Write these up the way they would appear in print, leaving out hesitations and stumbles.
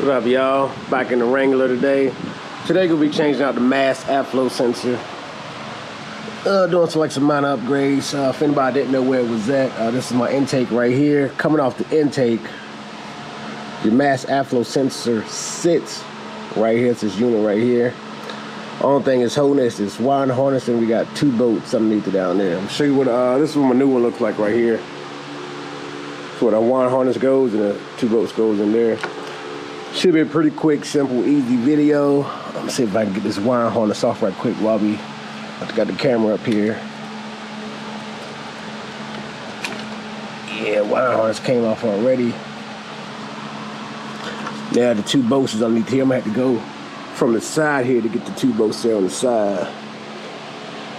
What up, y'all? Back in the Wrangler today. Today gonna be changing out the MAF airflow sensor. Doing some minor upgrades. If anybody didn't know where it was at, this is my intake right here. Coming off the intake, the MAF airflow sensor sits right here. It's this unit right here. Only thing is holding this wiring harness, and we got two bolts underneath it down there. I'm show you what this is what my new one looks like right here. So where the wiring harness goes and the two bolts goes in there. Should be a pretty quick, simple, easy video. I'm gonna see if I can get this wiring harness off right quick while we got the camera up here. Yeah, wiring harness came off already. Now the two bolts is underneath here. I'm gonna have to go from the side here to get the two bolts there on the side.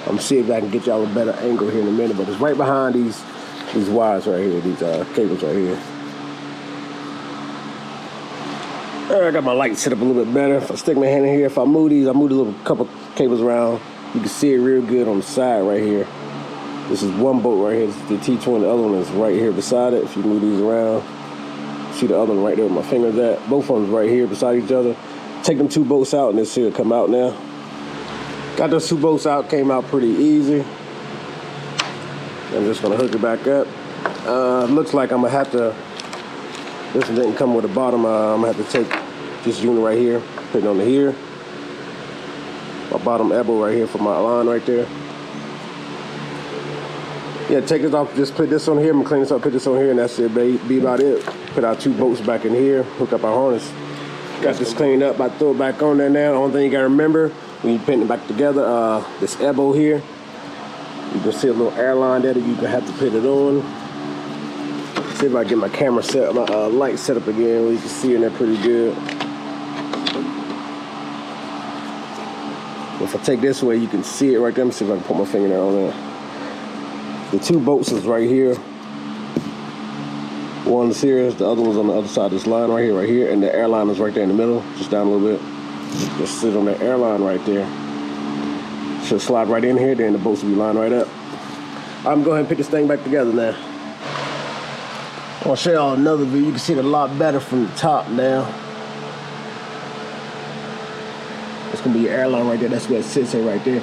I'm gonna see if I can get y'all a better angle here in a minute, but it's right behind these wires right here, these cables right here. I got my light set up a little bit better. If I stick my hand in here, if I move these, I move the little couple cables around. You can see it real good on the side right here. This is one bolt right here. This is the T20. The other one is right here beside it. If you move these around, see the other one right there where my finger's at. Both of them right here beside each other. Take them two bolts out and this here will come out now. Got those two bolts out, came out pretty easy. I'm just gonna hook it back up. Looks like I'm gonna have to, this one didn't come with a bottom. I'm gonna have to take this unit right here, put it on here. My bottom elbow right here for my line right there. Yeah, take this off, just put this on here. I'm gonna clean this up, put this on here, and that's it, be about it. Put our two bolts back in here, hook up our harness. Got this cleaned up, I throw it back on there now. The only thing you gotta remember, when you put it back together, this elbow here, you can see a little airline there that you can have to put it on. See if I get my camera set, my light set up again, where you can see in there pretty good. If I take this way, you can see it right there. Let me see if I can put my finger there on there. The two bolts is right here. One's here, the other one's on the other side of this line right here, and the airline is right there in the middle, just down a little bit. Just sit on the airline right there. Should slide right in here, then the bolts will be lined right up. I'm gonna go ahead and put this thing back together now. I'll show y'all another view. You can see it a lot better from the top now. It's gonna be your airline right there. That's where it sits here right there.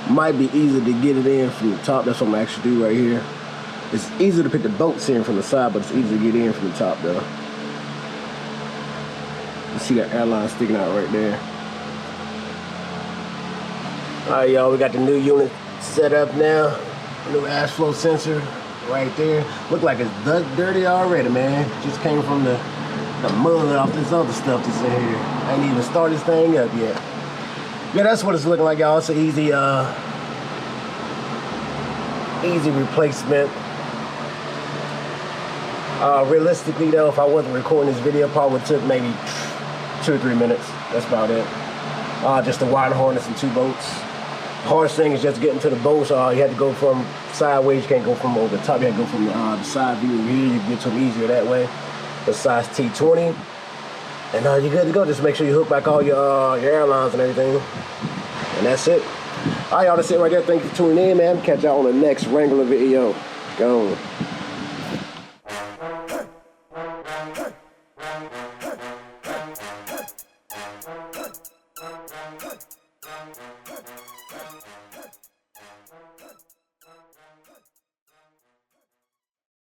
Might be easier to get it in from the top. That's what I'm gonna actually do right here. It's easier to put the bolts in from the side, but it's easier to get in from the top though. You see that airline sticking out right there. Alright, y'all, we got the new unit set up now. New airflow sensor right there. Look like it's dirty already, man. Just came from the mud off this other stuff that's in here. I ain't even started this thing up yet. Yeah, that's what it's looking like, y'all. It's an easy replacement. Realistically though, if I wasn't recording this video, probably would took maybe 2 or 3 minutes. That's about it. Just the wire harness and two bolts. The hardest thing is just getting to the bolts. You had to go from sideways. You can't go from over the top. You had to go from the side view over here. You can get to them easier that way. The size T20. And you're good to go. Just make sure you hook back all your airlines and everything. And that's it. All right, y'all, that's it right there. Thank you for tuning in, man. Catch y'all on the next Wrangler video. Go.